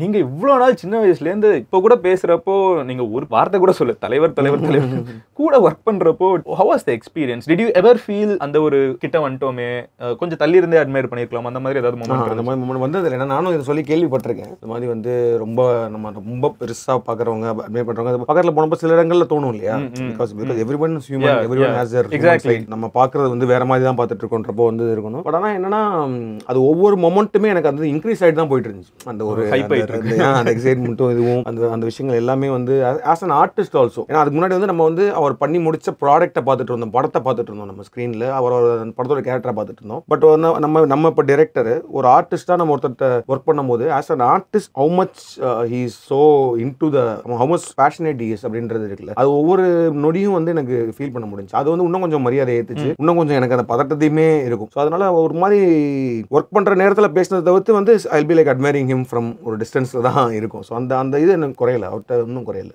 நீங்க இவ்ளோ நாள் சின்ன வயசுல இருந்து இப்ப கூட பேசுறப்போ நீங்க ஒரு வார்த்தை கூட சொல்ல தலைவர் கூட வொர்க் பண்றப்போ how was the experience? Did you ever feel அந்த ஒரு கிட்ட வந்துட்டோமே கொஞ்சம் தள்ளி இருந்தே அட்மையர் பண்ணிருக்கலாம் அந்த மாதிரி ஏதாவது மொமெண்ட் அந்த மாதிரி மொமெண்ட் வந்தது இல்லை. நானும் இதை சொல்லி கேள்விப்பட்டிருக்கேன். இந்த மாதிரி வந்து நம்ம ரொம்ப பெருசா பாக்குறவங்க அட்மையர் பண்றவங்க பக்கத்துல போனப்போ சில இடங்கள்ல தோணும் இல்லையா? Because everyone is human, everyone has their exactly. நம்ம பாக்குறது வந்து வேற மாதிரி தான் பார்த்துட்டு இருக்கோன்றப்போ வந்து இருக்கணும். பட் ஆனா என்னன்னா அது ஒவ்வொரு மொமெண்ட்டுமே எனக்கு அது இன்க்ரீஸ் ஆயிட்டு தான் போயிட்டு இருந்துச்சு. அந்த ஒரு அந்த எக்ஸைட்மெண்ட்டும் இதுவும் அந்த விஷயங்கள் எல்லாமே வந்து ஆஸ் அன் ஆர்டிஸ்ட் ஆல்சோ. ஏன்னா அதுக்கு முன்னாடி வந்து நம்ம வந்து அவர் பண்ணி முடிச்ச ப்ராடக்ட்டை பார்த்துட்டு இருந்தோம், படத்தை பார்த்துட்டு இருந்தோம், நம்ம ஸ்க்ரீனில் அவர் படத்தோட கேரக்டரை பார்த்துட்டு இருந்தோம். பட் நம்ம இப்போ டிரெக்டர் ஒரு ஆர்டிஸ்டாக நம்ம ஒருத்தர் ஒர்க் பண்ணும்போது as an artist how much he is so into the how much passionate he is அப்படின்றது இருக்குல்ல, அது ஒவ்வொரு நொடியும் வந்து எனக்கு ஃபீல் பண்ண முடிஞ்சு. அது வந்து இன்னும் கொஞ்சம் மரியாதை ஏற்றுச்சு, இன்னும் கொஞ்சம் எனக்கு அந்த பதட்டத்தையுமே இருக்கும். ஸோ அதனால ஒரு மாதிரி ஒர்க் பண்ணுற நேரத்தில் பேசினதை தவிர்த்து வந்து I will be like admiring him from ஒரு டிஸ்டன்ஸில் தான் இருக்கும். ஸோ அந்த இது எனக்கு குறையல, அவர்கிட்ட இன்னும் குறையல.